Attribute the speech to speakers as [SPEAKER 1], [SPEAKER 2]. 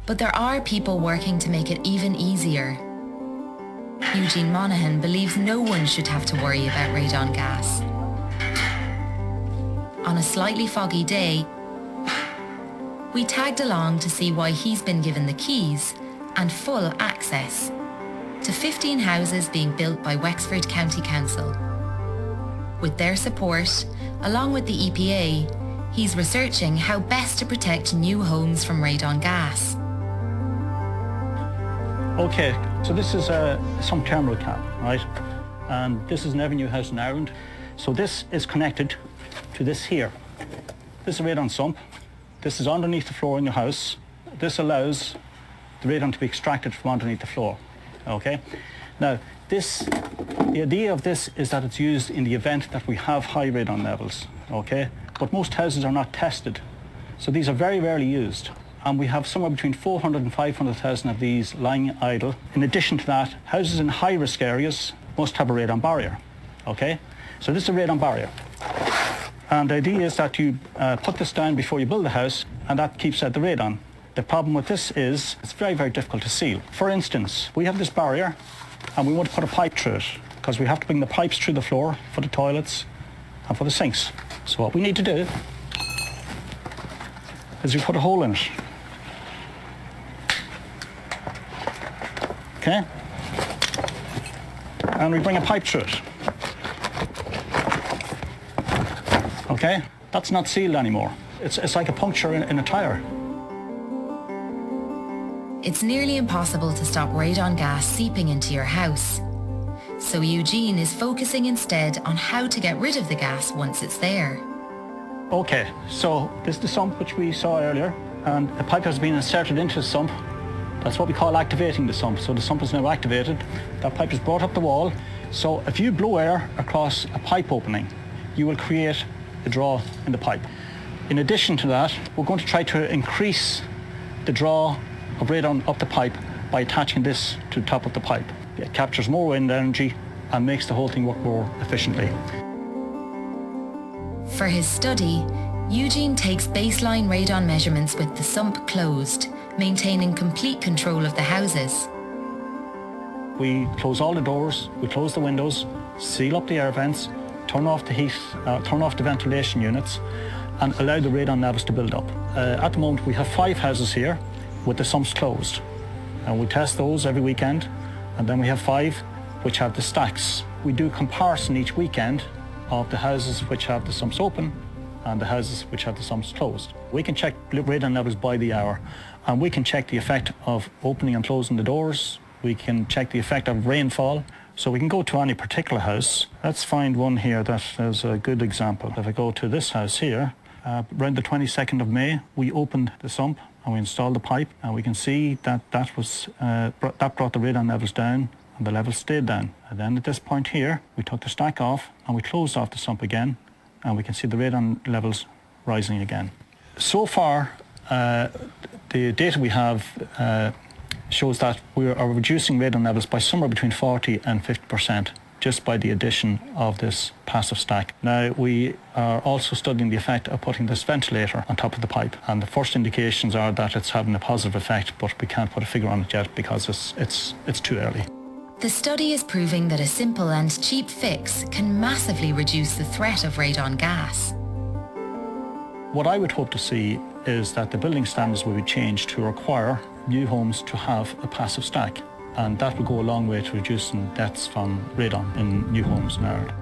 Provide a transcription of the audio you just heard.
[SPEAKER 1] But there are people working to make it even easier. Eugene Monaghan believes no one should have to worry about radon gas. On a slightly foggy day, we tagged along to see why he's been given the keys and full access to 15 houses being built by Wexford County Council. With their support, along with the EPA, he's researching how best to protect new homes from radon gas.
[SPEAKER 2] Okay, so this is some terminal cap, right? And this is an every new house in Ireland. So this is connected to this here. This is a radon sump. This is underneath the floor in your house. This allows the radon to be extracted from underneath the floor, okay? Now, the idea of this is that it's used in the event that we have high radon levels, okay? But most houses are not tested, so these are very rarely used. And we have somewhere between 400 and 500,000 of these lying idle. In addition to that, houses in high-risk areas must have a radon barrier, okay? So this is a radon barrier. And the idea is that you put this down before you build the house, and that keeps out the radon. The problem with this is it's very, very difficult to seal. For instance, we have this barrier, and we want to put a pipe through it, because we have to bring the pipes through the floor for the toilets and for the sinks. So what we need to do is we put a hole in it. Okay? And we bring a pipe through it. Okay? That's not sealed anymore. It's like a puncture in a tire.
[SPEAKER 1] It's nearly impossible to stop radon gas seeping into your house. So Eugene is focusing instead on how to get rid of the gas once it's there.
[SPEAKER 2] Okay, so this is the sump which we saw earlier, and a pipe has been inserted into the sump. That's what we call activating the sump. So the sump is now activated. That pipe is brought up the wall. So if you blow air across a pipe opening, you will create a draw in the pipe. In addition to that, we're going to try to increase the draw of radon up the pipe by attaching this to the top of the pipe. It captures more wind energy and makes the whole thing work more efficiently.
[SPEAKER 1] For his study, Eugene takes baseline radon measurements with the sump closed, maintaining complete control of the houses.
[SPEAKER 2] We close all the doors, we close the windows, seal up the air vents, turn off the heat, turn off the ventilation units, and allow the radon levels to build up. At the moment, we have 5 houses here with the sumps closed. And we test those every weekend, and then we have 5 which have the stacks. We do comparison each weekend of the houses which have the sumps open and the houses which have the sumps closed. We can check radon levels by the hour, and we can check the effect of opening and closing the doors. We can check the effect of rainfall. So we can go to any particular house. Let's find one here that is a good example. If I go to this house here, around the 22nd of May, we opened the sump and we installed the pipe, and we can see that that brought the radon levels down, and the levels stayed down. And then at this point here, we took the stack off and we closed off the sump again, and we can see the radon levels rising again. So far, the data we have shows that we are reducing radon levels by somewhere between 40 and 50% just by the addition of this passive stack. Now, we are also studying the effect of putting this ventilator on top of the pipe, and the first indications are that it's having a positive effect, but we can't put a figure on it yet because it's too early.
[SPEAKER 1] The study is proving that a simple and cheap fix can massively reduce the threat of radon gas.
[SPEAKER 2] What I would hope to see is that the building standards will be changed to require new homes to have a passive stack, and that will go a long way to reducing deaths from radon in new homes in Ireland.